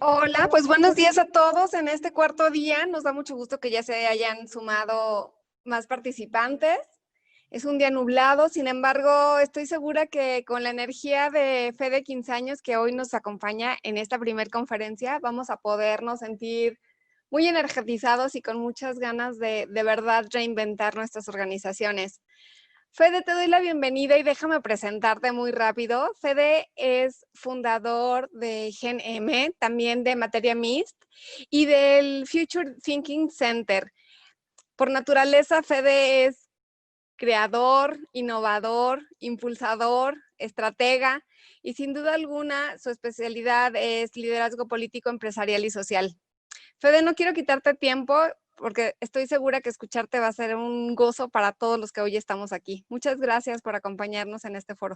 Hola, pues buenos días a todos en este cuarto día. Nos da mucho gusto que ya se hayan sumado más participantes. Es un día nublado, sin embargo, estoy segura que con la energía de Fede 15 años que hoy nos acompaña en esta primer conferencia, vamos a podernos sentir muy energizados y con muchas ganas de verdad reinventar nuestras organizaciones. Fede, te doy la bienvenida y déjame presentarte muy rápido. Fede es fundador de Gen M, también de Materia Mist y del Future Thinking Center. Por naturaleza, Fede es creador, innovador, impulsador, estratega y sin duda alguna su especialidad es liderazgo político, empresarial y social. Fede, no quiero quitarte tiempo porque estoy segura que escucharte va a ser un gozo para todos los que hoy estamos aquí. Muchas gracias por acompañarnos en este foro.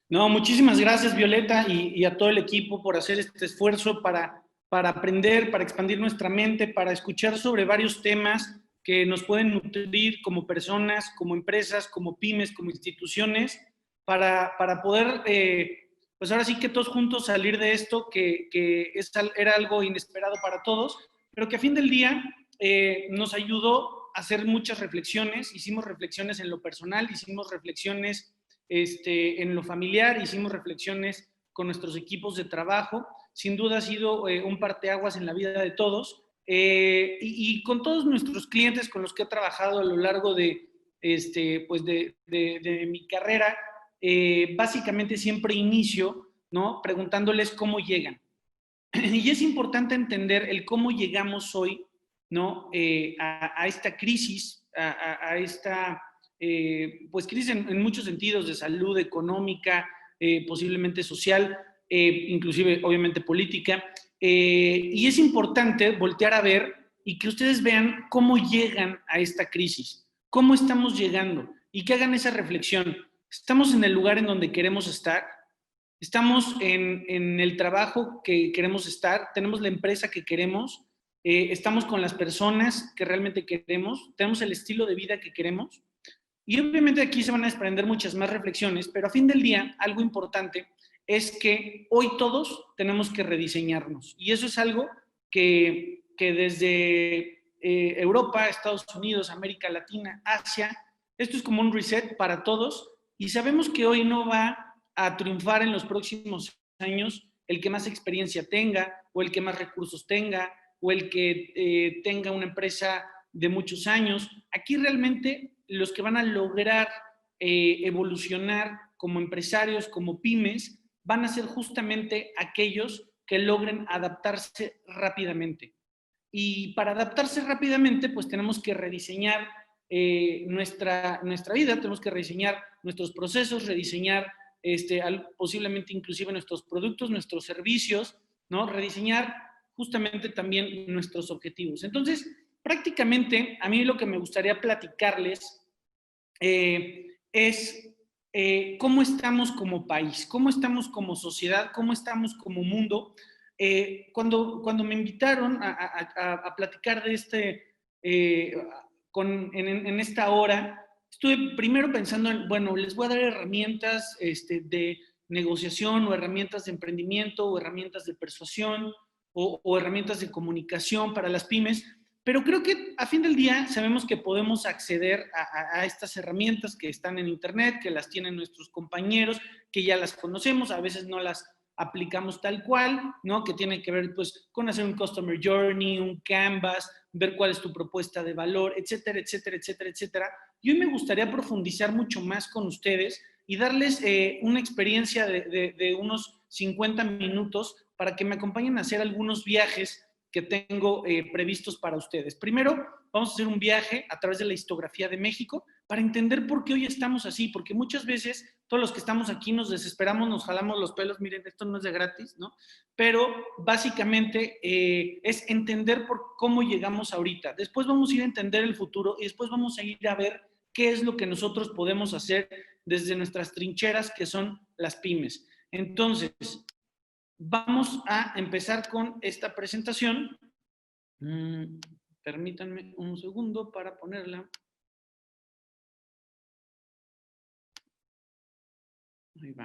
No, muchísimas gracias, Violeta, y a todo el equipo por hacer este esfuerzo para aprender, para expandir nuestra mente, para escuchar sobre varios temas que nos pueden nutrir como personas, como empresas, como pymes, como instituciones, para poder, pues ahora sí que todos juntos salir de esto, era algo inesperado para todos, pero que a fin del día nos ayudó a hacer muchas reflexiones. Hicimos reflexiones en lo personal, hicimos reflexiones en lo familiar, hicimos reflexiones con nuestros equipos de trabajo. Sin duda ha sido un parteaguas en la vida de todos, y con todos nuestros clientes con los que he trabajado a lo largo de mi carrera. Básicamente siempre inicio, ¿no?, preguntándoles cómo llegan. Y es importante entender el cómo llegamos hoy, ¿no?, a esta crisis, a esta pues crisis en muchos sentidos, de salud, económica, posiblemente social, inclusive obviamente política. Y es importante voltear a ver y que ustedes vean cómo llegan a esta crisis, cómo estamos llegando y que hagan esa reflexión. ¿Estamos en el lugar en donde queremos estar? ¿Estamos en el trabajo que queremos estar? ¿Tenemos la empresa que queremos? ¿Estamos con las personas que realmente queremos? ¿Tenemos el estilo de vida que queremos? Y obviamente aquí se van a desprender muchas más reflexiones, pero a fin del día, algo importante es que hoy todos tenemos que rediseñarnos. Y eso es algo que desde Europa, Estados Unidos, América Latina, Asia, esto es como un reset para todos. Y sabemos que hoy no va a triunfar en los próximos años el que más experiencia tenga, o el que más recursos tenga, o el que tenga una empresa de muchos años. Aquí realmente los que van a lograr evolucionar como empresarios, como pymes, van a ser justamente aquellos que logren adaptarse rápidamente. Y para adaptarse rápidamente, pues tenemos que rediseñar nuestra vida, tenemos que rediseñar nuestros procesos, rediseñar posiblemente inclusive nuestros productos, nuestros servicios, ¿no? Rediseñar justamente también nuestros objetivos. Entonces, prácticamente, a mí lo que me gustaría platicarles es cómo estamos como país, cómo estamos como sociedad, cómo estamos como mundo. Cuando me invitaron a platicar de eh, en esta hora, estuve primero pensando en, bueno, les voy a dar herramientas de negociación, o herramientas de emprendimiento, o herramientas de persuasión, o herramientas de comunicación para las pymes. Pero creo que a fin del día sabemos que podemos acceder a estas herramientas que están en Internet, que las tienen nuestros compañeros, que ya las conocemos, a veces no las aplicamos tal cual, ¿no? Que tiene que ver pues con hacer un Customer Journey, un Canvas, ver cuál es tu propuesta de valor, etcétera, etcétera, etcétera, etcétera. Y hoy me gustaría profundizar mucho más con ustedes y darles una experiencia de unos 50 minutos para que me acompañen a hacer algunos viajes que tengo previstos para ustedes. Primero, vamos a hacer un viaje a través de la histografía de México para entender por qué hoy estamos así, porque muchas veces todos los que estamos aquí nos desesperamos, nos jalamos los pelos, miren, esto no es de gratis, ¿no? Pero básicamente es entender por cómo llegamos ahorita. Después vamos a ir a entender el futuro y después vamos a ir a ver qué es lo que nosotros podemos hacer desde nuestras trincheras, que son las pymes. Entonces, vamos a empezar con esta presentación. Permítanme un segundo para ponerla. Ahí va.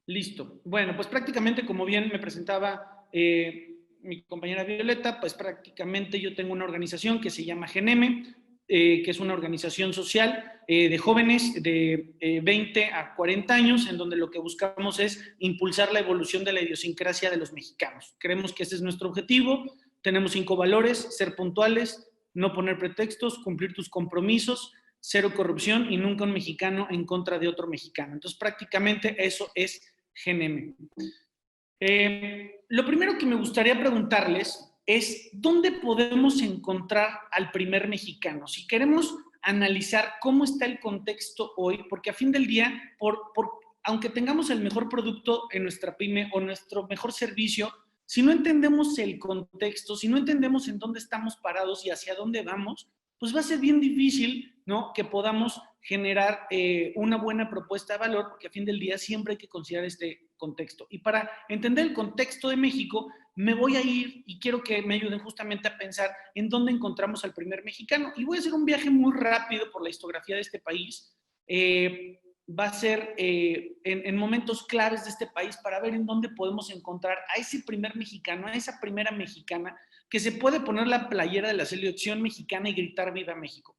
Listo. Bueno, pues prácticamente como bien me presentaba mi compañera Violeta, pues prácticamente yo tengo una organización que se llama GENEME, que es una organización social de jóvenes de 20 a 40 años, en donde lo que buscamos es impulsar la evolución de la idiosincrasia de los mexicanos. Creemos que ese es nuestro objetivo. Tenemos 5 valores: ser puntuales, no poner pretextos, cumplir tus compromisos, cero corrupción y nunca un mexicano en contra de otro mexicano. Entonces, prácticamente eso es GENEME. Lo primero que me gustaría preguntarles es, ¿dónde podemos encontrar al primer mexicano? Si queremos analizar cómo está el contexto hoy, porque a fin del día, aunque tengamos el mejor producto en nuestra pyme o nuestro mejor servicio, si no entendemos el contexto, si no entendemos en dónde estamos parados y hacia dónde vamos, pues va a ser bien difícil, ¿no?, que podamos generar una buena propuesta de valor, porque a fin del día siempre hay que considerar este contexto. Y para entender el contexto de México, me voy a ir y quiero que me ayuden justamente a pensar en dónde encontramos al primer mexicano. Y voy a hacer un viaje muy rápido por la historiografía de este país. Va a ser en momentos claves de este país para ver en dónde podemos encontrar a ese primer mexicano, a esa primera mexicana que se puede poner la playera de la selección mexicana y gritar ¡Viva México!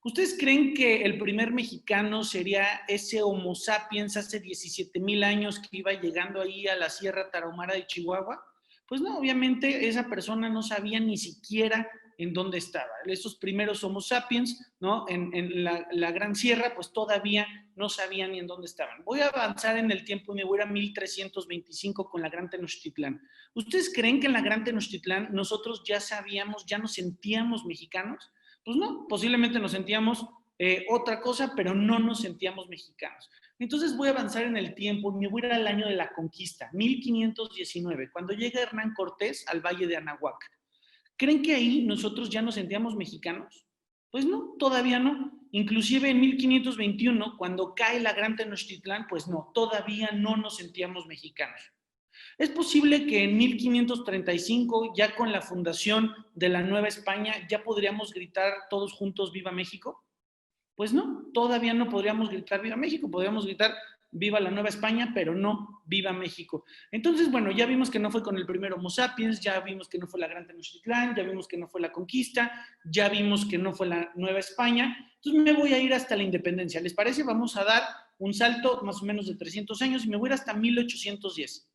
¿Ustedes creen que el primer mexicano sería ese Homo sapiens hace 17,000 años que iba llegando ahí a la Sierra Tarahumara de Chihuahua? Pues no, obviamente esa persona no sabía ni siquiera en dónde estaba. Esos primeros Homo sapiens, ¿no?, en la Gran Sierra, pues todavía no sabían ni en dónde estaban. Voy a avanzar en el tiempo y me voy a 1325 con la Gran Tenochtitlán. ¿Ustedes creen que en la Gran Tenochtitlán nosotros ya sabíamos, ya nos sentíamos mexicanos? Pues no, posiblemente nos sentíamos otra cosa, pero no nos sentíamos mexicanos. Entonces voy a avanzar en el tiempo y me voy a ir al año de la conquista, 1519, cuando llega Hernán Cortés al Valle de Anahuac. ¿Creen que ahí nosotros ya nos sentíamos mexicanos? Pues no, todavía no. Inclusive en 1521, cuando cae la Gran Tenochtitlán, pues no, todavía no nos sentíamos mexicanos. ¿Es posible que en 1535, ya con la fundación de la Nueva España, ya podríamos gritar todos juntos ¡Viva México? Pues no, todavía no podríamos gritar ¡Viva México! Podríamos gritar ¡Viva la Nueva España!, pero no ¡Viva México! Entonces, bueno, ya vimos que no fue con el primer Homo sapiens, ya vimos que no fue la Gran Tenochtitlán, ya vimos que no fue la conquista, ya vimos que no fue la Nueva España. Entonces me voy a ir hasta la independencia. ¿Les parece? Vamos a dar un salto más o menos de 300 años y me voy a ir hasta 1810.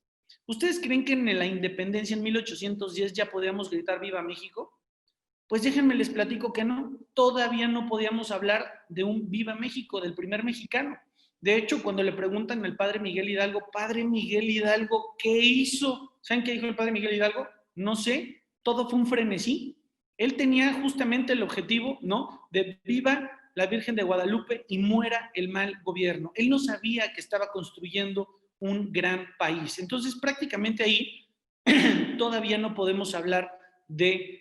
¿Ustedes creen que en la independencia en 1810 ya podíamos gritar ¡Viva México! Pues déjenme les platico que no, todavía no podíamos hablar de un Viva México, del primer mexicano. De hecho, cuando le preguntan al padre Miguel Hidalgo, padre Miguel Hidalgo, ¿qué hizo? ¿Saben qué dijo el padre Miguel Hidalgo? No sé, todo fue un frenesí. Él tenía justamente el objetivo, ¿no?, de viva la Virgen de Guadalupe y muera el mal gobierno. Él no sabía que estaba construyendo un gran país. Entonces, prácticamente ahí todavía no podemos hablar de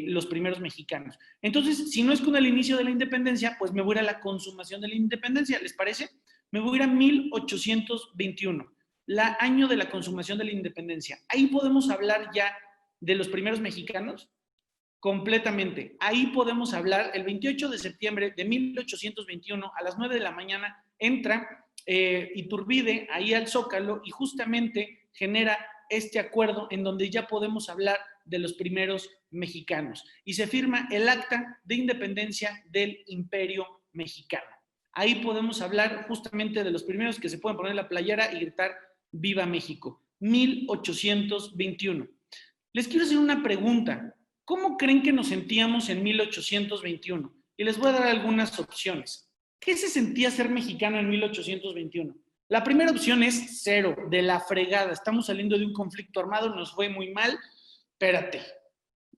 los primeros mexicanos. Entonces, si no es con el inicio de la independencia, pues me voy a ir a la consumación de la independencia, ¿les parece? Me voy a ir a 1821, la año de la consumación de la independencia. Ahí podemos hablar ya de los primeros mexicanos completamente. Ahí podemos hablar, el 28 de septiembre de 1821, a las 9 de la mañana, entra Iturbide ahí al Zócalo y justamente genera este acuerdo en donde ya podemos hablar de los primeros mexicanos. Y se firma el Acta de Independencia del Imperio Mexicano. Ahí podemos hablar justamente de los primeros que se pueden poner la playera y gritar ¡Viva México! 1821. Les quiero hacer una pregunta. ¿Cómo creen que nos sentíamos en 1821? Y les voy a dar algunas opciones. ¿Qué se sentía ser mexicano en 1821? La primera opción es cero, de la fregada. Estamos saliendo de un conflicto armado, nos fue muy mal. Espérate,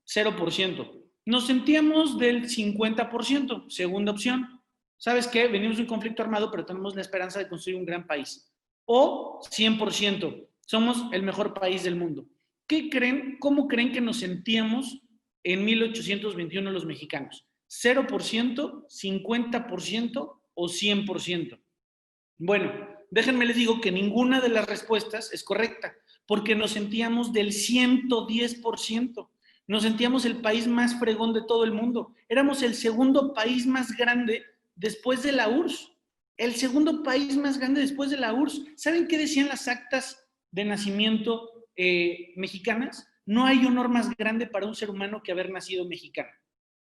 0%. Nos sentíamos del 50%. Segunda opción. ¿Sabes qué? Venimos de un conflicto armado, pero tenemos la esperanza de construir un gran país. O 100%. Somos el mejor país del mundo. ¿Qué creen? ¿Cómo creen que nos sentíamos en 1821 los mexicanos? ¿0%, 50% o 100%? Bueno, déjenme les digo que ninguna de las respuestas es correcta, porque nos sentíamos del 110%. Nos sentíamos el país más fregón de todo el mundo. Éramos el segundo país más grande después de la URSS. El segundo país más grande después de la URSS. ¿Saben qué decían las actas de nacimiento mexicanas? No hay honor más grande para un ser humano que haber nacido mexicano.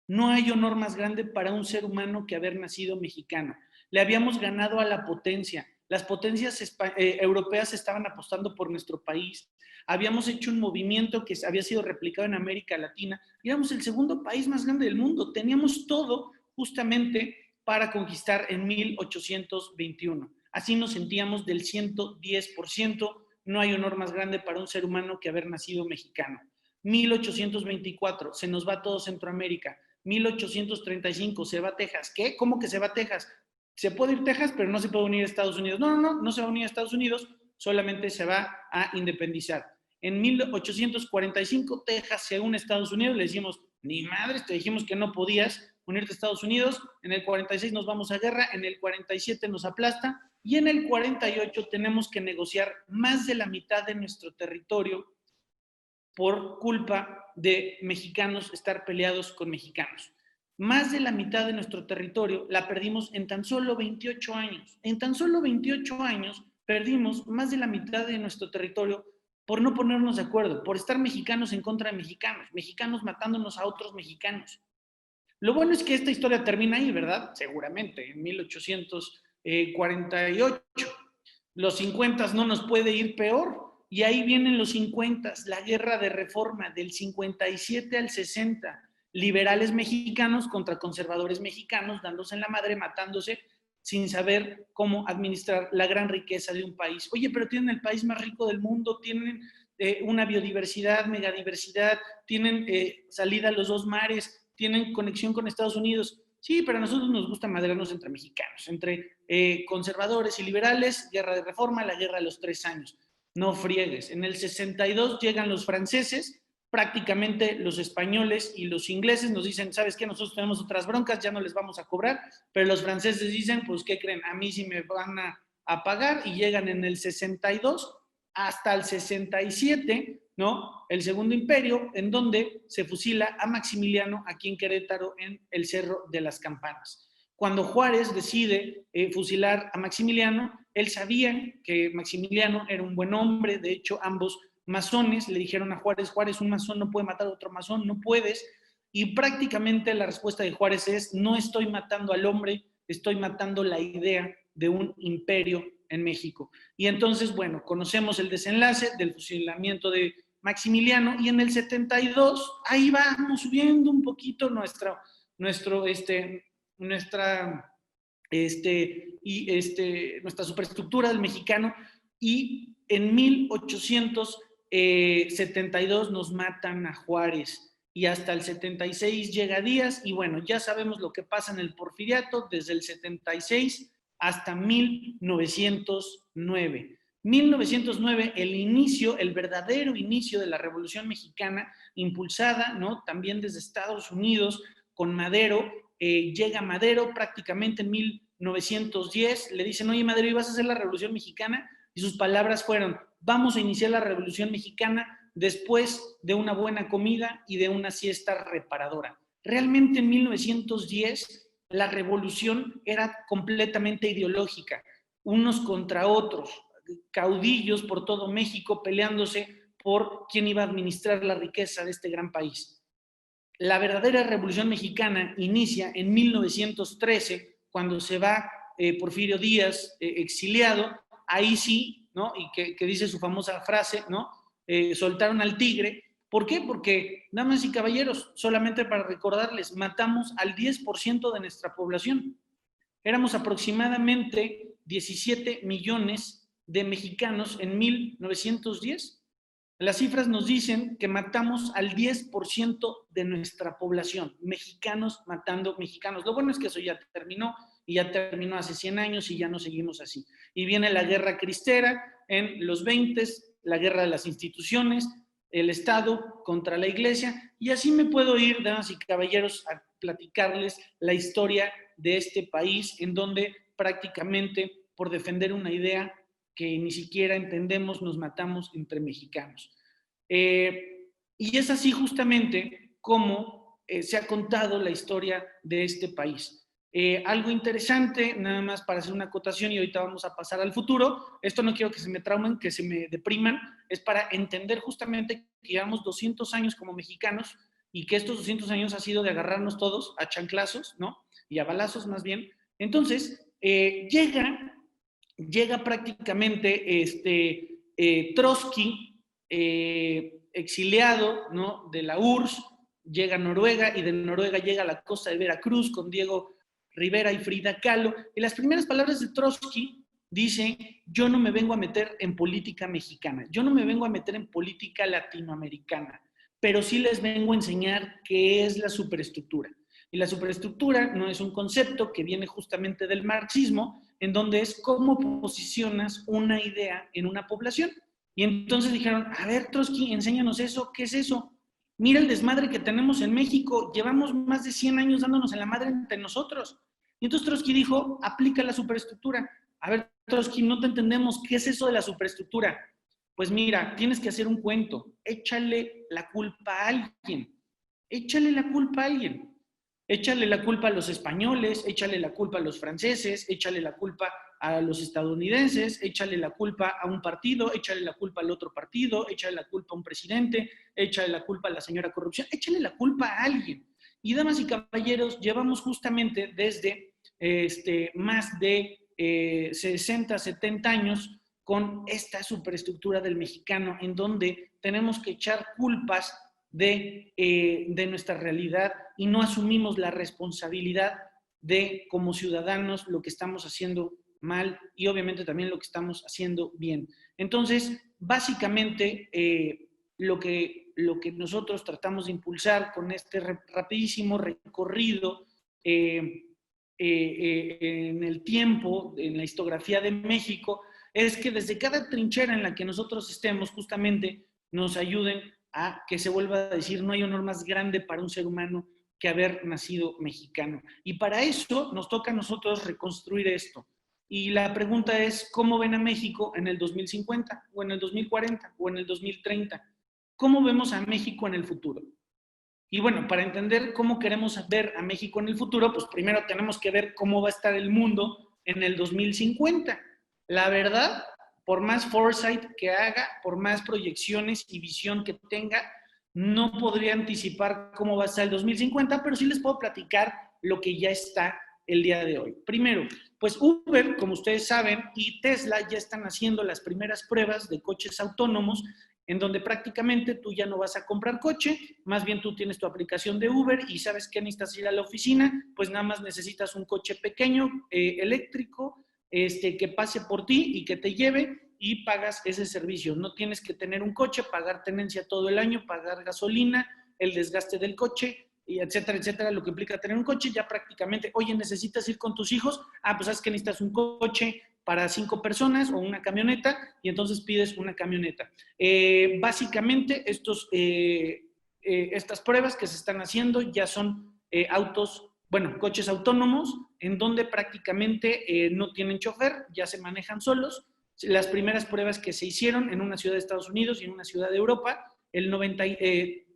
No hay honor más grande para un ser humano que haber nacido mexicano. Le habíamos ganado a la potencia. Las potencias europeas estaban apostando por nuestro país. Habíamos hecho un movimiento que había sido replicado en América Latina. Éramos el segundo país más grande del mundo. Teníamos todo justamente para conquistar en 1821. Así nos sentíamos del 110%. No hay honor más grande para un ser humano que haber nacido mexicano. 1824, se nos va todo Centroamérica. 1835, se va a Texas. ¿Qué? ¿Cómo que se va a Texas? Se puede ir a Texas, pero no se puede unir a Estados Unidos. No se va a unir a Estados Unidos, solamente se va a independizar. En 1845, Texas se une a Estados Unidos, le decimos, ni madres, te dijimos que no podías unirte a Estados Unidos, en el 46 nos vamos a guerra, en el 47 nos aplasta, y en el 48 tenemos que negociar más de la mitad de nuestro territorio por culpa de mexicanos estar peleados con mexicanos. Más de la mitad de nuestro territorio la perdimos en tan solo 28 años. En tan solo 28 años perdimos más de la mitad de nuestro territorio por no ponernos de acuerdo, por estar mexicanos en contra de mexicanos, mexicanos matándonos a otros mexicanos. Lo bueno es que esta historia termina ahí, ¿verdad? Seguramente, en 1848. Los 50 no nos puede ir peor. Y ahí vienen los 50, la guerra de reforma del 57 al 60. Liberales mexicanos contra conservadores mexicanos, dándose en la madre, matándose, sin saber cómo administrar la gran riqueza de un país. Oye, pero tienen el país más rico del mundo, tienen una biodiversidad, megadiversidad, tienen salida a los dos mares, tienen conexión con Estados Unidos. Sí, pero a nosotros nos gusta madrearnos entre mexicanos, entre conservadores y liberales, guerra de reforma, la guerra de los 3 años. No friegues. En el 62 llegan los franceses, prácticamente los españoles y los ingleses nos dicen, ¿sabes qué? Nosotros tenemos otras broncas, ya no les vamos a cobrar, pero los franceses dicen, pues, ¿qué creen? A mí sí me van a pagar, y llegan en el 62 hasta el 67, ¿no? El Segundo Imperio, en donde se fusila a Maximiliano aquí en Querétaro, en el Cerro de las Campanas. Cuando Juárez decide fusilar a Maximiliano, él sabía que Maximiliano era un buen hombre, de hecho ambos masones le dijeron a Juárez, Juárez, un masón no puede matar a otro masón, no puedes, y prácticamente la respuesta de Juárez es, no estoy matando al hombre, estoy matando la idea de un imperio en México. Y entonces, bueno, conocemos el desenlace del fusilamiento de Maximiliano, y en el 72, ahí vamos subiendo un poquito nuestra superestructura del mexicano, y en 1872 nos matan a Juárez, y hasta el 76 llega Díaz, y bueno, ya sabemos lo que pasa en el Porfiriato desde el 76 hasta 1909. 1909, el inicio, el verdadero inicio de la Revolución Mexicana, impulsada, ¿no? También desde Estados Unidos, con Madero. Llega Madero prácticamente en 1910, le dicen, oye Madero, ¿ibas a hacer la Revolución Mexicana? Y sus palabras fueron, vamos a iniciar la Revolución Mexicana después de una buena comida y de una siesta reparadora. Realmente en 1910 la revolución era completamente ideológica, unos contra otros, caudillos por todo México peleándose por quién iba a administrar la riqueza de este gran país. La verdadera Revolución Mexicana inicia en 1913, cuando se va Porfirio Díaz exiliado, ahí sí, ¿no? Y que dice su famosa frase, ¿no? Soltaron al tigre. ¿Por qué? Porque, damas y caballeros, solamente para recordarles, matamos al 10% de nuestra población. Éramos aproximadamente 17 millones de mexicanos en 1910. Las cifras nos dicen que matamos al 10% de nuestra población, mexicanos matando mexicanos. Lo bueno es que eso ya terminó, y ya terminó hace 100 años, y ya no seguimos así. Y viene la guerra cristera en los 20, la guerra de las instituciones, el Estado contra la Iglesia, y así me puedo ir, damas y caballeros, a platicarles la historia de este país, en donde prácticamente por defender una idea que ni siquiera entendemos, nos matamos entre mexicanos. Y es así justamente como se ha contado la historia de este país. Algo interesante, nada más para hacer una acotación y ahorita vamos a pasar al futuro. Esto no quiero que se me traumen, que se me depriman, es para entender justamente que llevamos 200 años como mexicanos y que estos 200 años ha sido de agarrarnos todos a chanclazos, ¿no? Y a balazos más bien. Entonces, llega prácticamente Trotsky, exiliado, ¿no? De la URSS, llega a Noruega y de Noruega llega a la costa de Veracruz con Diego Rivera y Frida Kahlo, y las primeras palabras de Trotsky dice: yo no me vengo a meter en política mexicana, yo no me vengo a meter en política latinoamericana, pero sí les vengo a enseñar qué es la superestructura. Y la superestructura no es un concepto que viene justamente del marxismo, en donde es cómo posicionas una idea en una población. Y entonces dijeron: a ver, Trotsky, enséñanos eso, ¿qué es eso? Mira el desmadre que tenemos en México, llevamos más de 100 años dándonos en la madre entre nosotros. Y entonces Trotsky dijo: aplica la superestructura. A ver, Trotsky, no te entendemos, ¿qué es eso de la superestructura? Pues mira, tienes que hacer un cuento, échale la culpa a alguien, échale la culpa a alguien. Échale la culpa a los españoles, échale la culpa a los franceses, échale la culpa a los estadounidenses, échale la culpa a un partido, échale la culpa al otro partido, échale la culpa a un presidente, échale la culpa a la señora corrupción, échale la culpa a alguien. Y damas y caballeros, llevamos justamente desde más de 60, 70 años con esta superestructura del mexicano, en donde tenemos que echar culpas de nuestra realidad y no asumimos la responsabilidad de, como ciudadanos, lo que estamos haciendo mal y obviamente también lo que estamos haciendo bien. Entonces, básicamente, lo que nosotros tratamos de impulsar con este rapidísimo recorrido en el tiempo, en la historiografía de México, es que desde cada trinchera en la que nosotros estemos, justamente nos ayuden a que se vuelva a decir: no hay honor más grande para un ser humano que haber nacido mexicano. Y para eso nos toca a nosotros reconstruir esto. Y la pregunta es: ¿cómo ven a México en el 2050, o en el 2040, o en el 2030? ¿Cómo vemos a México en el futuro? Y bueno, para entender cómo queremos ver a México en el futuro, pues primero tenemos que ver cómo va a estar el mundo en el 2050. La verdad, por más foresight que haga, por más proyecciones y visión que tenga, no podría anticipar cómo va a estar el 2050, pero sí les puedo platicar lo que ya está el día de hoy. Primero, pues Uber, como ustedes saben, y Tesla ya están haciendo las primeras pruebas de coches autónomos, en donde prácticamente tú ya no vas a comprar coche, más bien tú tienes tu aplicación de Uber y sabes que necesitas ir a la oficina, pues nada más necesitas un coche pequeño, eléctrico, que pase por ti y que te lleve, y pagas ese servicio. No tienes que tener un coche, pagar tenencia todo el año, pagar gasolina, el desgaste del coche, y etcétera, etcétera, lo que implica tener un coche. Ya prácticamente, oye, ¿necesitas ir con tus hijos? Pues sabes que necesitas un coche para 5 personas o una camioneta, y entonces pides una camioneta. Básicamente, estas pruebas que se están haciendo ya son coches autónomos, en donde prácticamente no tienen chofer, ya se manejan solos. Las primeras pruebas que se hicieron en una ciudad de Estados Unidos y en una ciudad de Europa,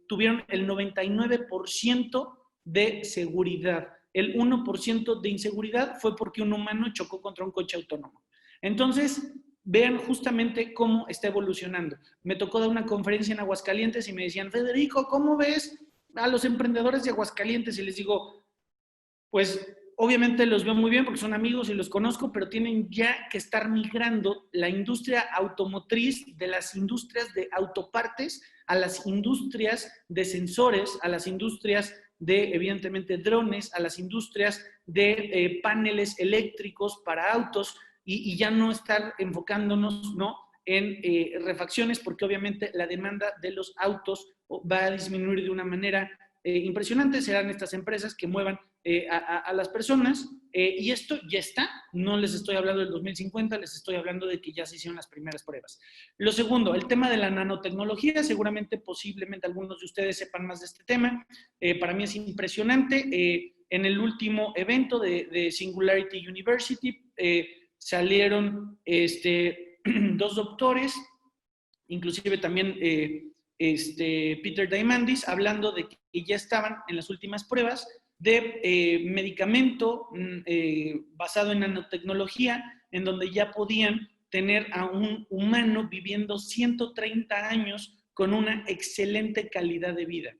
tuvieron el 99% de seguridad. El 1% de inseguridad fue porque un humano chocó contra un coche autónomo. Entonces, vean justamente cómo está evolucionando. Me tocó dar una conferencia en Aguascalientes y me decían: Federico, ¿cómo ves a los emprendedores de Aguascalientes? Y les digo: pues obviamente los veo muy bien porque son amigos y los conozco, pero tienen ya que estar migrando la industria automotriz de las industrias de autopartes a las industrias de sensores, a las industrias de, evidentemente, drones, a las industrias de paneles eléctricos para autos, y ya no estar enfocándonos, ¿no?, en refacciones, porque obviamente la demanda de los autos va a disminuir de una manera impresionante. Serán estas empresas que muevan a las personas, y esto ya está. No les estoy hablando del 2050, les estoy hablando de que ya se hicieron las primeras pruebas. Lo segundo, el tema de la nanotecnología. Seguramente, posiblemente algunos de ustedes sepan más de este tema. Para mí es impresionante. En el último evento de Singularity University salieron 2 doctores, inclusive también Peter Diamandis, hablando de que ya estaban en las últimas pruebas de medicamento basado en nanotecnología, en donde ya podían tener a un humano viviendo 130 años con una excelente calidad de vida.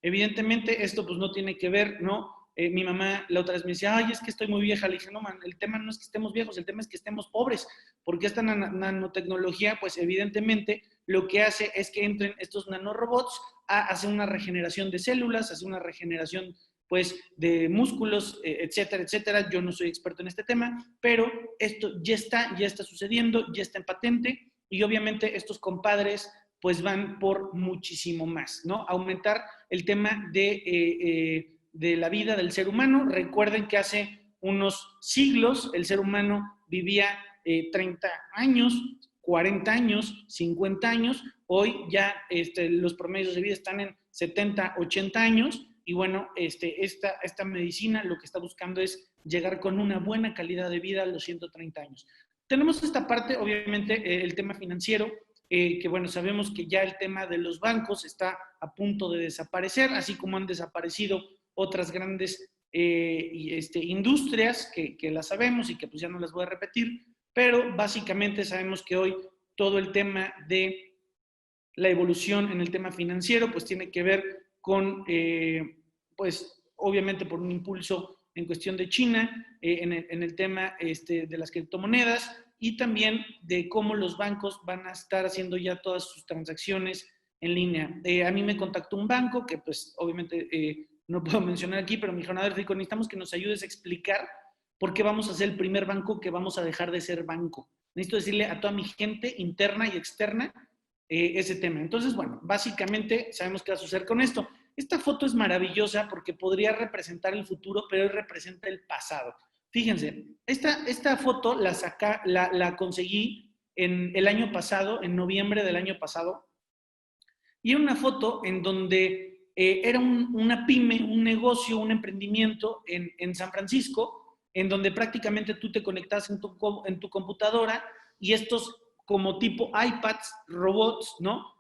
Evidentemente, esto pues no tiene que ver, ¿no? Mi mamá la otra vez me decía, ay, es que estoy muy vieja. Le dije, no, man, el tema no es que estemos viejos, el tema es que estemos pobres, porque esta nanotecnología, pues evidentemente, lo que hace es que entren estos nanorobots a hacer una regeneración de células, hacer una regeneración pues de músculos, etcétera, etcétera. Yo no soy experto en este tema, pero esto ya está sucediendo, ya está en patente y obviamente estos compadres pues van por muchísimo más, ¿no? Aumentar el tema de la vida del ser humano. Recuerden que hace unos siglos el ser humano vivía 30 años, 40 años, 50 años. Hoy ya los promedios de vida están en 70, 80 años. Y bueno, esta medicina lo que está buscando es llegar con una buena calidad de vida a los 130 años. Tenemos esta parte, obviamente, el tema financiero, que bueno, sabemos que ya el tema de los bancos está a punto de desaparecer, así como han desaparecido otras grandes industrias que las sabemos y que pues ya no las voy a repetir, pero básicamente sabemos que hoy todo el tema de la evolución en el tema financiero pues tiene que ver con, pues obviamente por un impulso en cuestión de China, en el tema de las criptomonedas y también de cómo los bancos van a estar haciendo ya todas sus transacciones en línea. A mí me contactó un banco que pues obviamente no puedo mencionar aquí, pero me dijeron, a ver, Rico, necesitamos que nos ayudes a explicar por qué vamos a ser el primer banco que vamos a dejar de ser banco. Necesito decirle a toda mi gente interna y externa ese tema. Entonces, bueno, básicamente sabemos qué va a suceder con esto. Esta foto es maravillosa porque podría representar el futuro, pero representa el pasado. Fíjense, esta foto la conseguí en el año pasado, en noviembre del año pasado, y era una foto en donde era una pyme, un negocio, un emprendimiento en San Francisco, en donde prácticamente tú te conectas en tu computadora y estos como tipo iPads, robots, ¿no?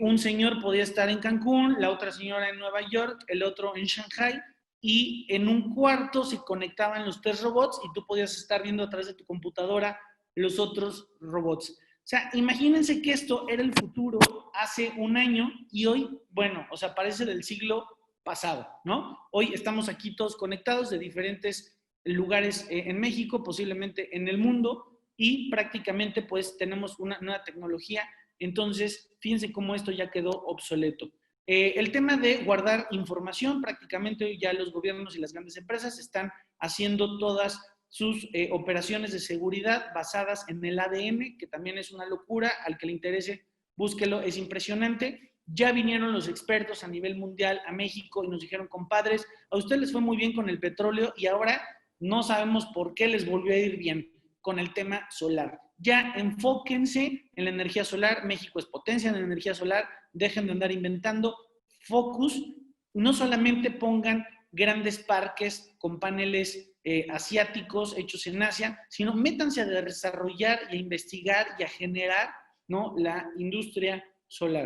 Un señor podía estar en Cancún, la otra señora en Nueva York, el otro en Shanghai, y en un cuarto se conectaban los tres robots y tú podías estar viendo a través de tu computadora los otros robots. O sea, imagínense que esto era el futuro hace un año y hoy, bueno, o sea, parece del siglo pasado, ¿no? Hoy estamos aquí todos conectados de diferentes lugares en México, posiblemente en el mundo, y prácticamente pues tenemos una nueva tecnología. Entonces, fíjense cómo esto ya quedó obsoleto. El tema de guardar información, prácticamente ya los gobiernos y las grandes empresas están haciendo todas sus operaciones de seguridad basadas en el ADN, que también es una locura, al que le interese, búsquelo, es impresionante. Ya vinieron los expertos a nivel mundial a México y nos dijeron, compadres, a ustedes les fue muy bien con el petróleo y ahora no sabemos por qué les volvió a ir bien con el tema solar. Ya enfóquense en la energía solar, México es potencia en la energía solar, dejen de andar inventando, focus, no solamente pongan grandes parques con paneles asiáticos hechos en Asia, sino métanse a desarrollar y a investigar y a generar, ¿no?, la industria solar.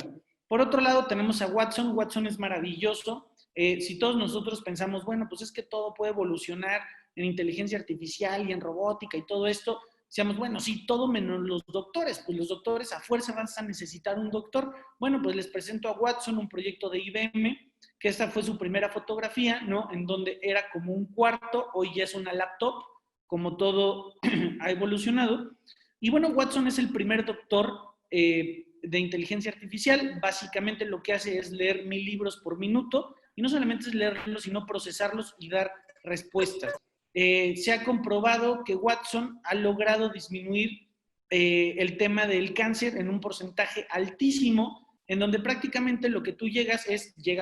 Por otro lado, tenemos a Watson. Watson es maravilloso. Si todos nosotros pensamos, bueno, pues es que todo puede evolucionar en inteligencia artificial y en robótica y todo esto, decíamos, bueno, sí, todo menos los doctores, pues los doctores a fuerza van a necesitar un doctor. Bueno, pues les presento a Watson, un proyecto de IBM, que esta fue su primera fotografía, ¿no? En donde era como un cuarto, hoy ya es una laptop, como todo ha evolucionado. Y bueno, Watson es el primer doctor de inteligencia artificial. Básicamente lo que hace es leer 1000 libros por minuto, y no solamente es leerlos, sino procesarlos y dar respuestas. Se ha comprobado que Watson ha logrado disminuir el tema del cáncer en un porcentaje altísimo, en donde prácticamente lo que tú llegas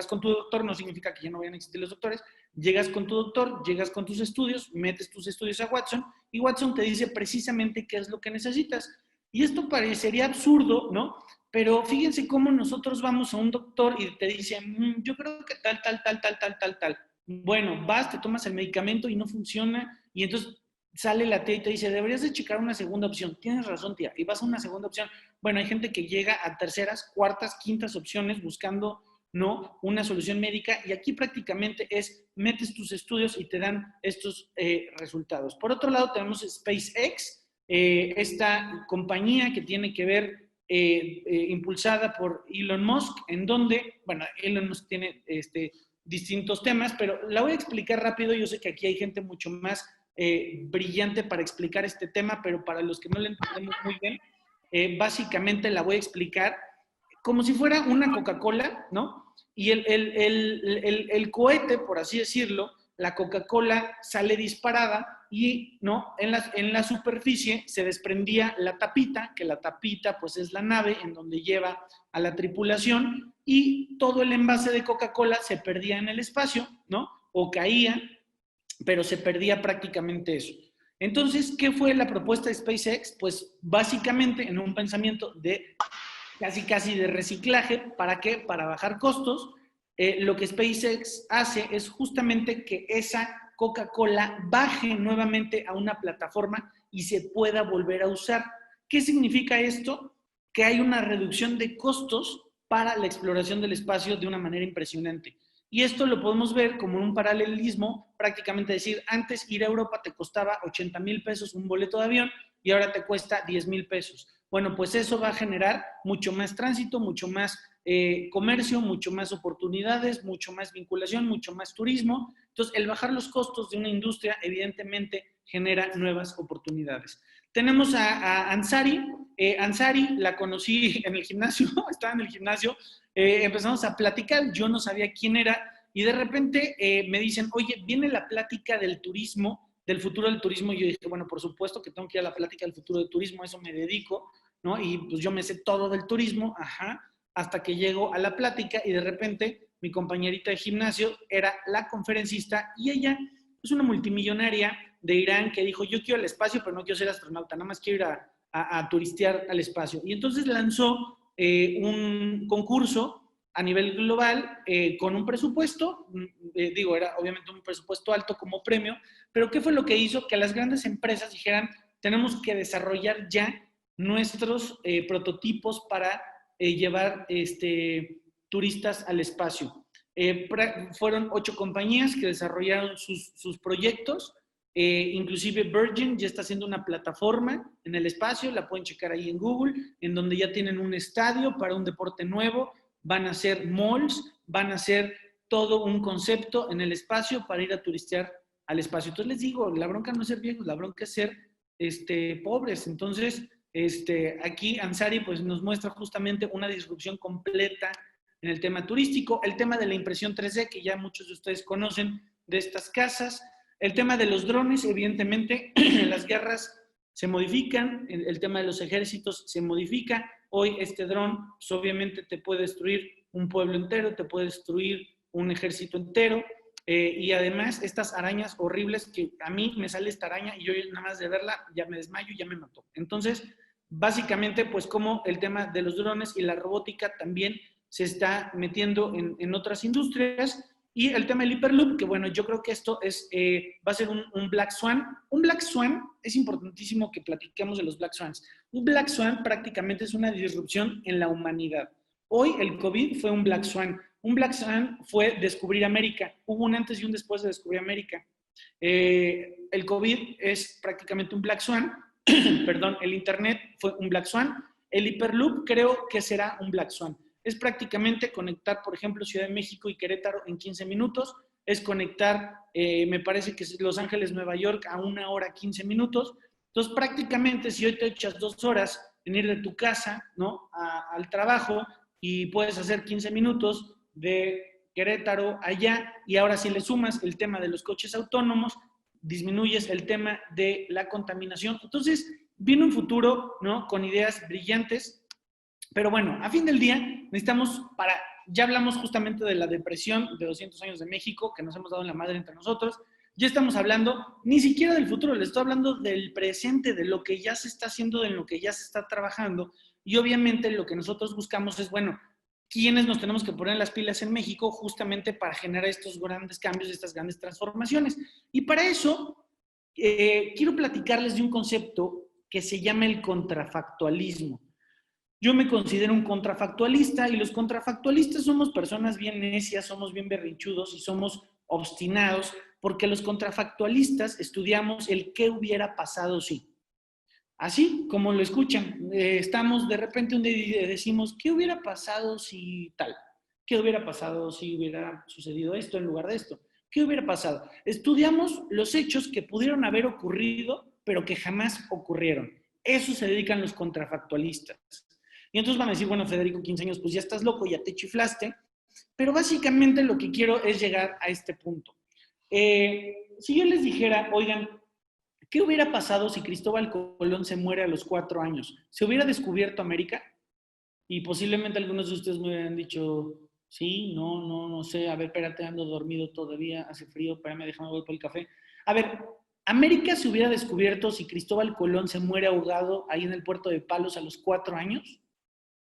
con tu doctor, no significa que ya no vayan a existir los doctores, llegas con tu doctor, llegas con tus estudios, metes tus estudios a Watson, y Watson te dice precisamente qué es lo que necesitas. Y esto parecería absurdo, ¿no? Pero fíjense cómo nosotros vamos a un doctor y te dice, yo creo que tal. Bueno, vas, te tomas el medicamento y no funciona, y entonces sale la tía y te dice, deberías de checar una segunda opción. Tienes razón, tía. Y vas a una segunda opción. Bueno, hay gente que llega a terceras, cuartas, quintas opciones buscando, ¿no?, una solución médica, y aquí prácticamente es, metes tus estudios y te dan estos resultados. Por otro lado, tenemos SpaceX, esta compañía que tiene que ver, impulsada por Elon Musk, en donde, bueno, Elon Musk tiene distintos temas, pero la voy a explicar rápido. Yo sé que aquí hay gente mucho más brillante para explicar este tema, pero para los que no lo entendemos muy bien, básicamente la voy a explicar como si fuera una Coca-Cola, ¿no? Y el cohete, por así decirlo, la Coca-Cola sale disparada y, ¿no?, en la superficie se desprendía la tapita, que la tapita pues es la nave en donde lleva a la tripulación, y todo el envase de Coca-Cola se perdía en el espacio, ¿no? O caía, pero se perdía prácticamente eso. Entonces, ¿qué fue la propuesta de SpaceX? Pues básicamente en un pensamiento de casi de reciclaje. ¿Para qué? Para bajar costos. Lo que SpaceX hace es justamente que esa Coca-Cola baje nuevamente a una plataforma y se pueda volver a usar. ¿Qué significa esto? Que hay una reducción de costos para la exploración del espacio de una manera impresionante. Y esto lo podemos ver como un paralelismo, prácticamente decir, antes ir a Europa te costaba 80,000 pesos un boleto de avión y ahora te cuesta 10,000 pesos. Bueno, pues eso va a generar mucho más tránsito, mucho más comercio, mucho más oportunidades, mucho más vinculación, mucho más turismo. Entonces, el bajar los costos de una industria evidentemente genera nuevas oportunidades. Tenemos a Ansari. Ansari la conocí en el gimnasio, estaba en el gimnasio, empezamos a platicar, yo no sabía quién era, y de repente me dicen, oye, viene la plática del turismo, del futuro del turismo, y yo dije, bueno, por supuesto que tengo que ir a la plática del futuro del turismo, a eso me dedico, ¿no? Y pues yo me sé todo del turismo, hasta que llego a la plática y de repente mi compañerita de gimnasio era la conferencista, y ella es una multimillonaria de Irán que dijo, yo quiero el espacio, pero no quiero ser astronauta, nada más quiero ir a turistear al espacio. Y entonces lanzó un concurso a nivel global con un presupuesto, era obviamente un presupuesto alto como premio, pero ¿qué fue lo que hizo? Que las grandes empresas dijeran, tenemos que desarrollar ya nuestros prototipos para llevar turistas al espacio. Fueron 8 compañías que desarrollaron sus proyectos. Inclusive Virgin ya está haciendo una plataforma en el espacio, la pueden checar ahí en Google, en donde ya tienen un estadio para un deporte nuevo, van a hacer malls, van a hacer todo un concepto en el espacio para ir a turistear al espacio. Entonces les digo, la bronca no es ser viejos, la bronca es ser pobres. Entonces, aquí Ansari pues nos muestra justamente una disrupción completa en el tema turístico, el tema de la impresión 3D, que ya muchos de ustedes conocen de estas casas, el tema de los drones, evidentemente, las guerras se modifican, el tema de los ejércitos se modifica. Hoy este dron, pues, obviamente te puede destruir un pueblo entero, te puede destruir un ejército entero, y además estas arañas horribles, que a mí me sale esta araña y yo nada más de verla ya me desmayo, ya me mató. Entonces, básicamente, pues como el tema de los drones y la robótica también se está metiendo en otras industrias. Y el tema del Hyperloop, que bueno, yo creo que esto va a ser un Black Swan. Un Black Swan, es importantísimo que platiquemos de los Black Swans. Un Black Swan prácticamente es una disrupción en la humanidad. Hoy el COVID fue un Black Swan. Un Black Swan fue descubrir América. Hubo un antes y un después de descubrir América. El COVID es prácticamente un Black Swan. Perdón, el Internet fue un Black Swan. El Hyperloop creo que será un Black Swan. Es prácticamente conectar, por ejemplo, Ciudad de México y Querétaro en 15 minutos. Es conectar, me parece que es Los Ángeles, Nueva York a 1 hora 15 minutos. Entonces, prácticamente, si hoy te echas 2 horas en ir de tu casa, ¿no?, al trabajo, y puedes hacer 15 minutos de Querétaro allá, y ahora si le sumas el tema de los coches autónomos, disminuyes el tema de la contaminación. Entonces, viene un futuro, ¿no?, con ideas brillantes. Pero bueno, a fin del día necesitamos ya hablamos justamente de la depresión de 200 años de México, que nos hemos dado en la madre entre nosotros. Ya estamos hablando ni siquiera del futuro, les estoy hablando del presente, de lo que ya se está haciendo, de lo que ya se está trabajando. Y obviamente lo que nosotros buscamos es, bueno, ¿quiénes nos tenemos que poner las pilas en México justamente para generar estos grandes cambios, estas grandes transformaciones? Y para eso quiero platicarles de un concepto que se llama el contrafactualismo. Yo me considero un contrafactualista y los contrafactualistas somos personas bien necias, somos bien berrinchudos y somos obstinados porque los contrafactualistas estudiamos el qué hubiera pasado si. Así como lo escuchan, estamos de repente un día decimos, ¿qué hubiera pasado si tal? ¿Qué hubiera pasado si hubiera sucedido esto en lugar de esto? ¿Qué hubiera pasado? Estudiamos los hechos que pudieron haber ocurrido, pero que jamás ocurrieron. Eso se dedican los contrafactualistas. Y entonces van a decir, bueno, Federico, 15 años, pues ya estás loco, ya te chiflaste. Pero básicamente lo que quiero es llegar a este punto. Si yo les dijera, oigan, ¿qué hubiera pasado si Cristóbal Colón se muere a los 4 años? ¿Se hubiera descubierto América? Y posiblemente algunos de ustedes me hubieran dicho, sí, no sé, a ver, espérate, ando dormido todavía, hace frío, espérame, déjame voy por el café. A ver, ¿América se hubiera descubierto si Cristóbal Colón se muere ahogado ahí en el puerto de Palos a los 4 años?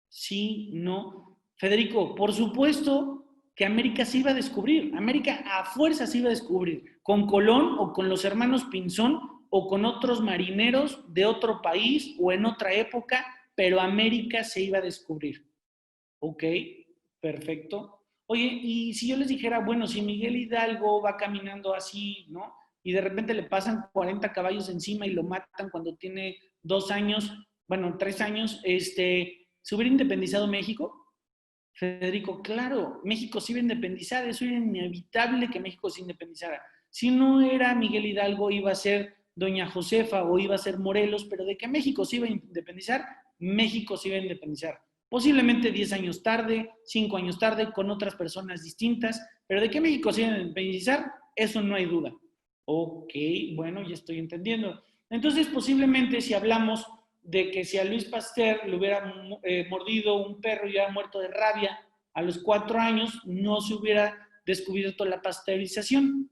Sí, no. Federico, por supuesto que América se iba a descubrir. América a fuerza se iba a descubrir. Con Colón o con los hermanos Pinzón o con otros marineros de otro país o en otra época, pero América se iba a descubrir. Ok, perfecto. Oye, y si yo les dijera, bueno, si Miguel Hidalgo va caminando así, ¿no? Y de repente le pasan 40 caballos encima y lo matan cuando tiene 2 años, bueno, 3 años, ¿se hubiera independizado México? Federico, claro, México se iba a independizar, eso era inevitable que México se independizara. Si no era Miguel Hidalgo, iba a ser Doña Josefa o iba a ser Morelos, pero de que México se iba a independizar, México se iba a independizar. Posiblemente 10 años tarde, 5 años tarde, con otras personas distintas, pero de que México se iba a independizar, eso no hay duda. Ok, bueno, ya estoy entendiendo. Entonces, posiblemente si hablamos de que si a Luis Pasteur le hubiera mordido un perro y hubiera muerto de rabia a los 4 años, no se hubiera descubierto la pasteurización.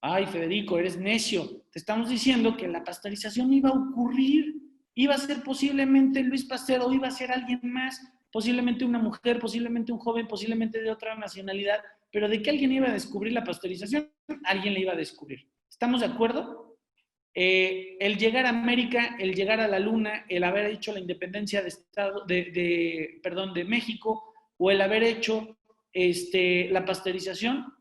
Ay, Federico, eres necio. Te estamos diciendo que la pasteurización iba a ocurrir, iba a ser posiblemente Luis Pasteur o iba a ser alguien más, posiblemente una mujer, posiblemente un joven, posiblemente de otra nacionalidad, pero de que alguien iba a descubrir la pasteurización, alguien la iba a descubrir. ¿Estamos de acuerdo? El llegar a América, el llegar a la Luna, el haber hecho la independencia de México o el haber hecho la pasteurización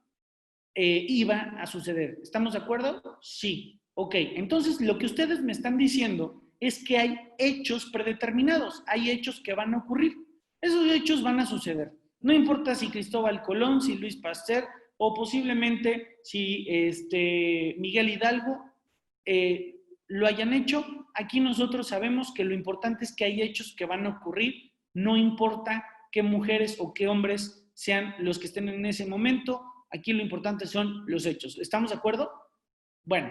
iba a suceder. ¿Estamos de acuerdo? Sí. Ok, entonces lo que ustedes me están diciendo es que hay hechos predeterminados, hay hechos que van a ocurrir. Esos hechos van a suceder. No importa si Cristóbal Colón, si Luis Pasteur o posiblemente si Miguel Hidalgo lo hayan hecho. Aquí nosotros sabemos que lo importante es que hay hechos que van a ocurrir, no importa qué mujeres o qué hombres sean los que estén en ese momento, aquí lo importante son los hechos. ¿Estamos de acuerdo? Bueno,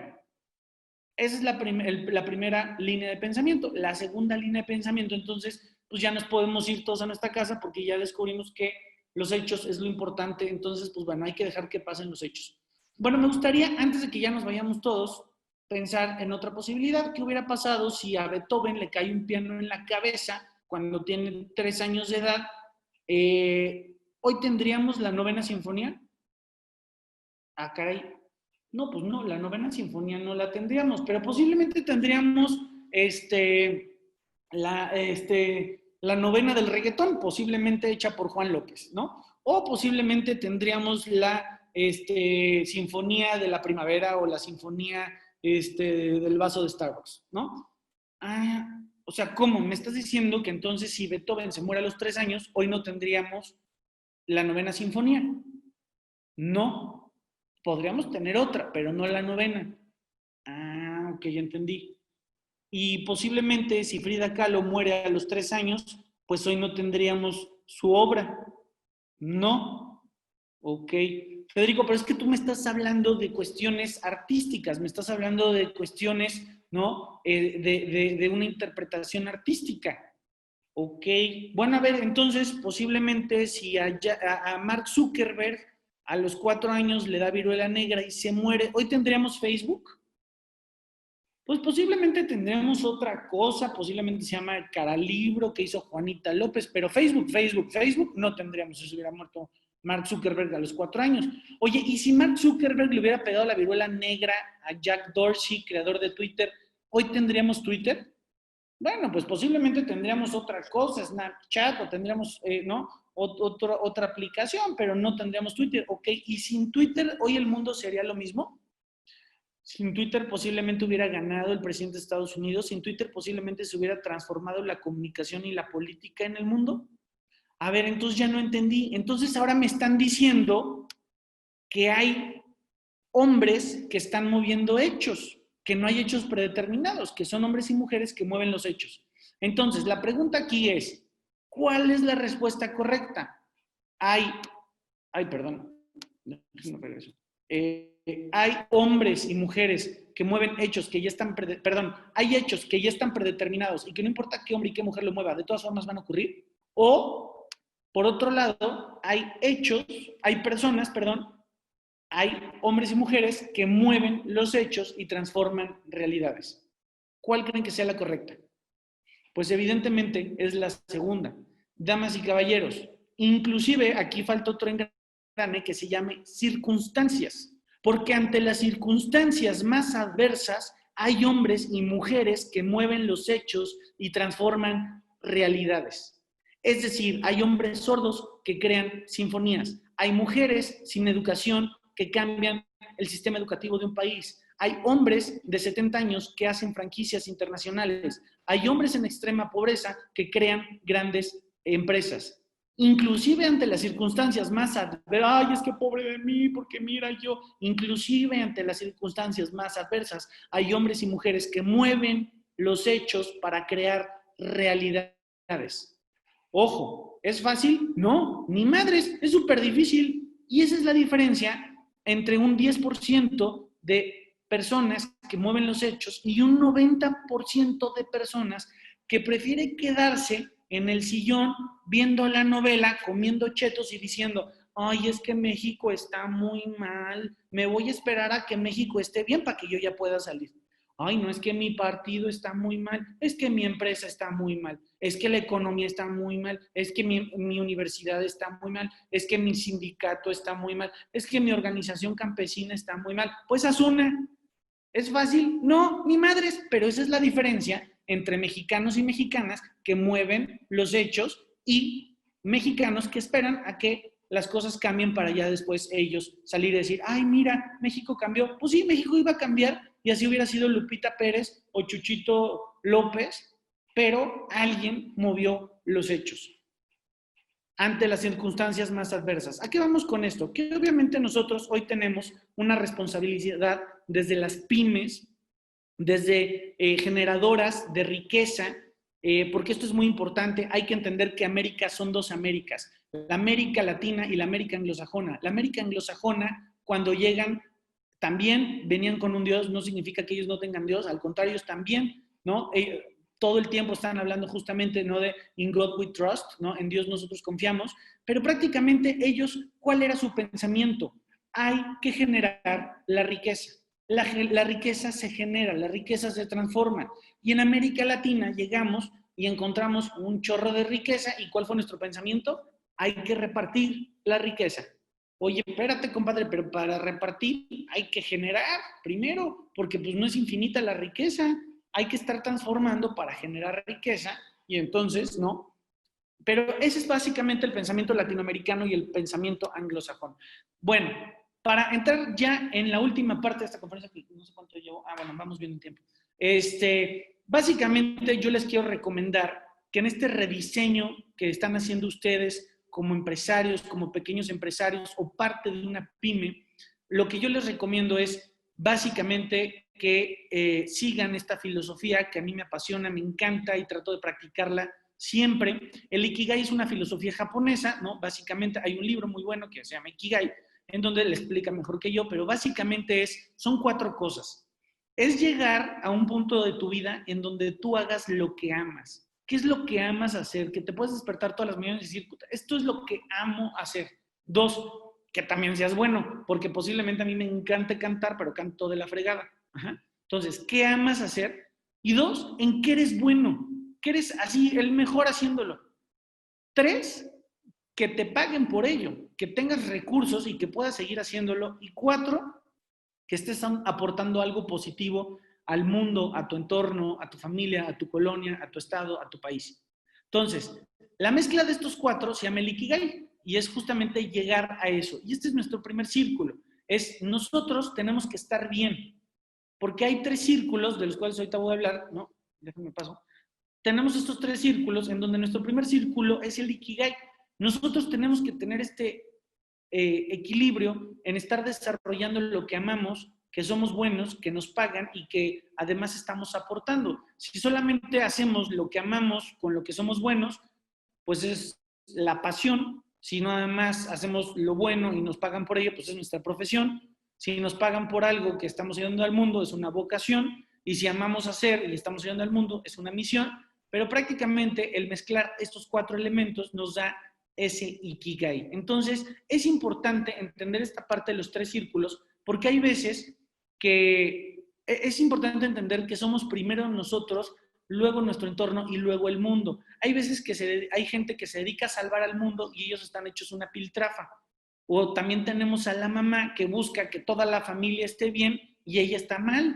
esa es la primera línea de pensamiento. La segunda línea de pensamiento, entonces, pues ya nos podemos ir todos a nuestra casa porque ya descubrimos que los hechos es lo importante, entonces, pues bueno, hay que dejar que pasen los hechos. Bueno, me gustaría, antes de que ya nos vayamos todos, pensar en otra posibilidad. ¿Qué hubiera pasado si a Beethoven le cae un piano en la cabeza cuando tiene 3 años de edad? ¿Hoy tendríamos la novena sinfonía? Ah, caray. No, pues no, la novena sinfonía no la tendríamos, pero posiblemente tendríamos la novena del reggaetón, posiblemente hecha por Juan López, ¿no? O posiblemente tendríamos la sinfonía de la primavera o la sinfonía del vaso de Starbucks, ¿no? Ah, o sea, ¿cómo? Me estás diciendo que entonces si Beethoven se muere a los 3 años, hoy no tendríamos la novena sinfonía. No, podríamos tener otra, pero no la novena. Ah, ok, ya entendí. Y posiblemente si Frida Kahlo muere a los 3 años, pues hoy no tendríamos su obra. No. Ok. Federico, pero es que tú me estás hablando de cuestiones artísticas, me estás hablando de cuestiones, ¿no? De una interpretación artística. Ok. Bueno, a ver, entonces posiblemente si a Mark Zuckerberg a los 4 años le da viruela negra y se muere, ¿hoy tendríamos Facebook? Pues posiblemente tendríamos otra cosa, posiblemente se llama Caralibro que hizo Juanita López, pero Facebook no tendríamos si se hubiera muerto Mark Zuckerberg a los 4 años. Oye, ¿y si Mark Zuckerberg le hubiera pegado la viruela negra a Jack Dorsey, creador de Twitter, hoy tendríamos Twitter? Bueno, pues posiblemente tendríamos otra cosa, Snapchat, o tendríamos, ¿no? Otra aplicación, pero no tendríamos Twitter, ¿ok? ¿Y sin Twitter hoy el mundo sería lo mismo? Sin Twitter posiblemente hubiera ganado el presidente de Estados Unidos, sin Twitter posiblemente se hubiera transformado la comunicación y la política en el mundo. A ver, entonces ya no entendí. Entonces ahora me están diciendo que hay hombres que están moviendo hechos, que no hay hechos predeterminados, que son hombres y mujeres que mueven los hechos. Entonces, la pregunta aquí es, ¿cuál es la respuesta correcta? Hay hombres y mujeres que mueven hechos que ya están, hay hechos que ya están predeterminados y que no importa qué hombre y qué mujer lo mueva, de todas formas van a ocurrir. O, por otro lado, hay hombres y mujeres que mueven los hechos y transforman realidades. ¿Cuál creen que sea la correcta? Pues evidentemente es la segunda. Damas y caballeros, inclusive aquí falta otro engrane que se llame circunstancias, porque ante las circunstancias más adversas hay hombres y mujeres que mueven los hechos y transforman realidades. Es decir, hay hombres sordos que crean sinfonías, hay mujeres sin educación que cambian el sistema educativo de un país. Hay hombres de 70 años que hacen franquicias internacionales. Hay hombres en extrema pobreza que crean grandes empresas. Inclusive ante las circunstancias más adversas, ay, es que pobre de mí, porque mira yo, inclusive ante las circunstancias más adversas, hay hombres y mujeres que mueven los hechos para crear realidades. Ojo, ¿es fácil? No, ni madres, es súper difícil. Y esa es la diferencia entre un 10% de personas que mueven los hechos y un 90% de personas que prefiere quedarse en el sillón viendo la novela, comiendo chetos y diciendo, ay, es que México está muy mal, me voy a esperar a que México esté bien para que yo ya pueda salir. Ay, no, es que mi partido está muy mal, es que mi empresa está muy mal, es que la economía está muy mal, es que mi universidad está muy mal, es que mi sindicato está muy mal, es que mi organización campesina está muy mal. Pues haz una. ¿Es fácil? No, ni madres, pero esa es la diferencia entre mexicanos y mexicanas que mueven los hechos y mexicanos que esperan a que las cosas cambien para ya después ellos salir y decir, ay, mira, México cambió. Pues sí, México iba a cambiar y así hubiera sido Lupita Pérez o Chuchito López, pero alguien movió los hechos ante las circunstancias más adversas. ¿A qué vamos con esto? Que obviamente nosotros hoy tenemos una responsabilidad desde las pymes, desde generadoras de riqueza, porque esto es muy importante. Hay que entender que América son dos Américas, la América Latina y la América anglosajona. La América anglosajona, cuando llegan, también venían con un Dios, no significa que ellos no tengan Dios, al contrario, ellos también, ¿no? Todo el tiempo están hablando justamente, ¿no? De In God we trust, ¿no? En Dios nosotros confiamos, pero prácticamente ellos, ¿cuál era su pensamiento? Hay que generar la riqueza. La riqueza se genera, la riqueza se transforma. Y en América Latina llegamos y encontramos un chorro de riqueza. ¿Y cuál fue nuestro pensamiento? Hay que repartir la riqueza. Oye, espérate, compadre, pero para repartir hay que generar primero, porque pues no es infinita la riqueza. Hay que estar transformando para generar riqueza y entonces, ¿no? Pero ese es básicamente el pensamiento latinoamericano y el pensamiento anglosajón. Bueno, para entrar ya en la última parte de esta conferencia, que no sé cuánto llevo, bueno, vamos viendo el tiempo. Básicamente yo les quiero recomendar que en este rediseño que están haciendo ustedes como empresarios, como pequeños empresarios o parte de una pyme, lo que yo les recomiendo es básicamente que sigan esta filosofía que a mí me apasiona, me encanta y trato de practicarla siempre. El Ikigai es una filosofía japonesa, ¿no? Básicamente hay un libro muy bueno que se llama Ikigai, en donde le explica mejor que yo, pero básicamente son 4 cosas. Es llegar a un punto de tu vida en donde tú hagas lo que amas. ¿Qué es lo que amas hacer? Que te puedes despertar todas las mañanas y decir, esto es lo que amo hacer. 2, que también seas bueno, porque posiblemente a mí me encanta cantar, pero canto de la fregada. Ajá. Entonces, ¿qué amas hacer? Y 2, ¿en qué eres bueno? ¿Qué eres así, el mejor haciéndolo? 3, que te paguen por ello, que tengas recursos y que puedas seguir haciéndolo. Y 4, que estés aportando algo positivo al mundo, a tu entorno, a tu familia, a tu colonia, a tu estado, a tu país. Entonces, la mezcla de estos 4 se llama el Ikigai y es justamente llegar a eso. Y este es nuestro primer círculo. Es nosotros tenemos que estar bien, porque hay 3 círculos de los cuales ahorita voy a hablar, ¿no? Déjame paso. Tenemos estos 3 círculos en donde nuestro primer círculo es el Ikigai. Nosotros tenemos que tener este equilibrio en estar desarrollando lo que amamos, que somos buenos, que nos pagan y que además estamos aportando. Si solamente hacemos lo que amamos con lo que somos buenos, pues es la pasión. Si nada más hacemos lo bueno y nos pagan por ello, pues es nuestra profesión. Si nos pagan por algo que estamos ayudando al mundo, es una vocación. Y si amamos hacer y estamos ayudando al mundo, es una misión. Pero prácticamente el mezclar estos 4 elementos nos da ese Ikigai. Entonces, es importante entender esta parte de los 3 círculos, porque hay veces que es importante entender que somos primero nosotros, luego nuestro entorno y luego el mundo. Hay veces que hay gente que se dedica a salvar al mundo y ellos están hechos una piltrafa. O también tenemos a la mamá que busca que toda la familia esté bien y ella está mal.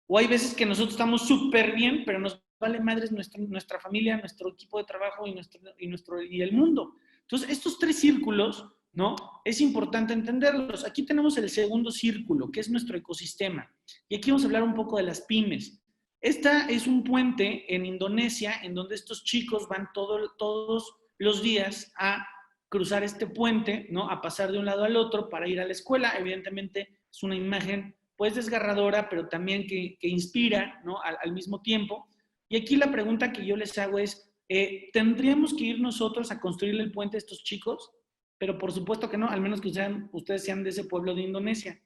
O hay veces que nosotros estamos súper bien, pero nos vale madres nuestra familia, nuestro equipo de trabajo y el mundo. Entonces, estos 3 círculos, ¿no? Es importante entenderlos. Aquí tenemos el segundo círculo, que es nuestro ecosistema. Y aquí vamos a hablar un poco de las pymes. Esta es un puente en Indonesia en donde estos chicos van todos los días a cruzar este puente, ¿no? A pasar de un lado al otro para ir a la escuela. Evidentemente es una imagen pues desgarradora, pero también que inspira, ¿no? Al mismo tiempo. Y aquí la pregunta que yo les hago es, ¿tendríamos que ir nosotros a construir el puente a estos chicos? Pero por supuesto que no, al menos que ustedes sean de ese pueblo de Indonesia.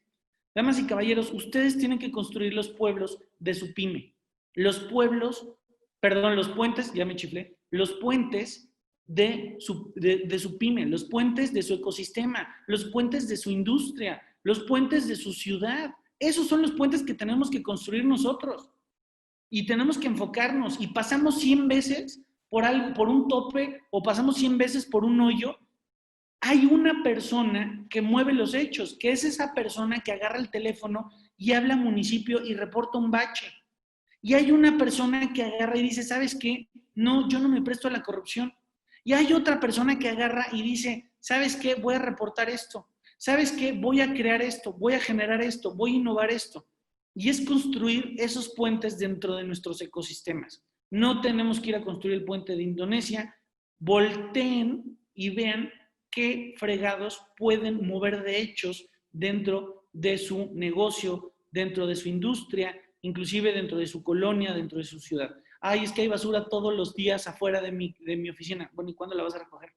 Damas y caballeros, ustedes tienen que construir los pueblos de su pyme. Los puentes, ya me chiflé, los puentes de su pyme, los puentes de su ecosistema, los puentes de su industria, los puentes de su ciudad. Esos son los puentes que tenemos que construir nosotros. Y tenemos que enfocarnos. Y pasamos 100 veces por un tope o pasamos 100 veces por un hoyo. Hay una persona que mueve los hechos, que es esa persona que agarra el teléfono y habla al municipio y reporta un bache. Y hay una persona que agarra y dice, ¿sabes qué? No, yo no me presto a la corrupción. Y hay otra persona que agarra y dice, ¿sabes qué? Voy a reportar esto. ¿Sabes qué? Voy a crear esto, voy a generar esto, voy a innovar esto. Y es construir esos puentes dentro de nuestros ecosistemas. No tenemos que ir a construir el puente de Indonesia. Volteen y vean qué fregados pueden mover de hechos dentro de su negocio, dentro de su industria, inclusive dentro de su colonia, dentro de su ciudad. Ay, es que hay basura todos los días afuera de mi oficina. Bueno, ¿y cuándo la vas a recoger?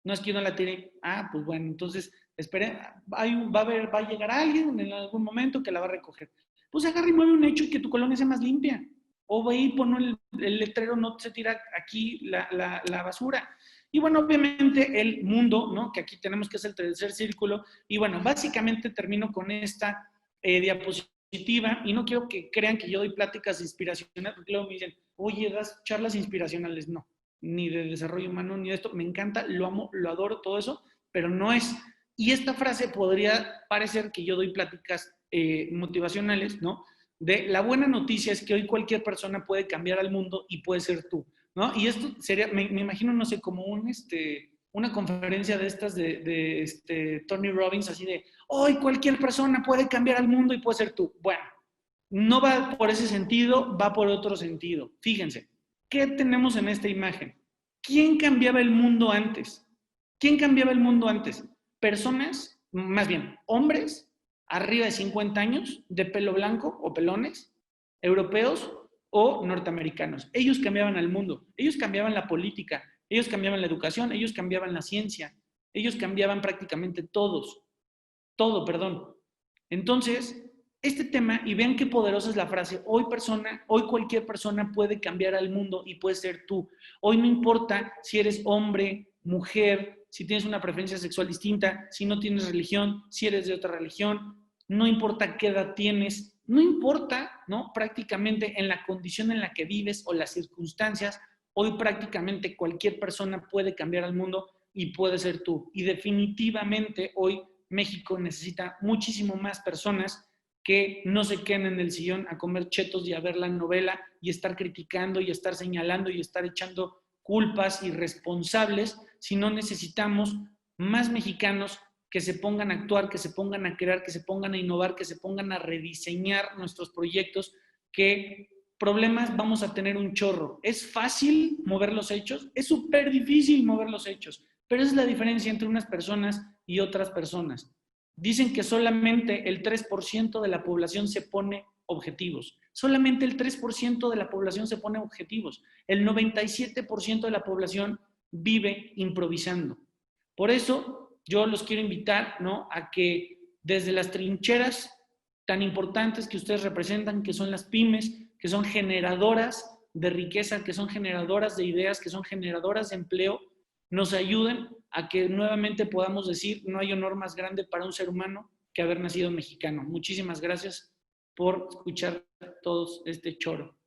No es que yo no la tiré. Ah, pues bueno, entonces, espere, va a llegar alguien en algún momento que la va a recoger. Pues agarra y mueve un hecho y que tu colonia sea más limpia. O ve y pon el letrero, no se tira aquí la basura. Y bueno, obviamente el mundo, ¿no? Que aquí tenemos que es el tercer círculo. Y bueno, básicamente termino con esta diapositiva y no quiero que crean que yo doy pláticas inspiracionales, porque luego me dicen, oye, das charlas inspiracionales. No, ni de desarrollo humano, ni de esto. Me encanta, lo amo, lo adoro, todo eso, pero no es. Y esta frase podría parecer que yo doy pláticas motivacionales, ¿no? De la buena noticia es que hoy cualquier persona puede cambiar al mundo y puede ser tú, ¿no? Y esto sería, me imagino, no sé, como una conferencia de estas de Tony Robbins, así de, hoy cualquier persona puede cambiar al mundo y puede ser tú. Bueno, no va por ese sentido, va por otro sentido. Fíjense, ¿qué tenemos en esta imagen? ¿Quién cambiaba el mundo antes? ¿Quién cambiaba el mundo antes? Personas, más bien, hombres arriba de 50 años, de pelo blanco o pelones, europeos o norteamericanos. Ellos cambiaban al mundo, ellos cambiaban la política, ellos cambiaban la educación, ellos cambiaban la ciencia, ellos cambiaban prácticamente todo, perdón. Entonces, este tema, y vean qué poderosa es la frase, hoy cualquier persona puede cambiar al mundo y puede ser tú. Hoy no importa si eres hombre, mujer, si tienes una preferencia sexual distinta, si no tienes religión, si eres de otra religión, no importa qué edad tienes, no importa, ¿no? Prácticamente en la condición en la que vives o las circunstancias, hoy prácticamente cualquier persona puede cambiar al mundo y puedes ser tú. Y definitivamente hoy México necesita muchísimo más personas que no se queden en el sillón a comer chetos y a ver la novela y estar criticando y estar señalando y estar echando culpas irresponsables, sino necesitamos más mexicanos que se pongan a actuar, que se pongan a crear, que se pongan a innovar, que se pongan a rediseñar nuestros proyectos, que problemas vamos a tener un chorro. ¿Es fácil mover los hechos? Es súper difícil mover los hechos, pero esa es la diferencia entre unas personas y otras personas. Dicen que solamente el 3% de la población se pone objetivos. Solamente el 3% de la población se pone objetivos. El 97% de la población vive improvisando. Por eso yo los quiero invitar, ¿no?, a que desde las trincheras tan importantes que ustedes representan, que son las pymes, que son generadoras de riqueza, que son generadoras de ideas, que son generadoras de empleo, nos ayuden a que nuevamente podamos decir, no hay honor más grande para un ser humano que haber nacido mexicano. Muchísimas gracias por escuchar todos este choro.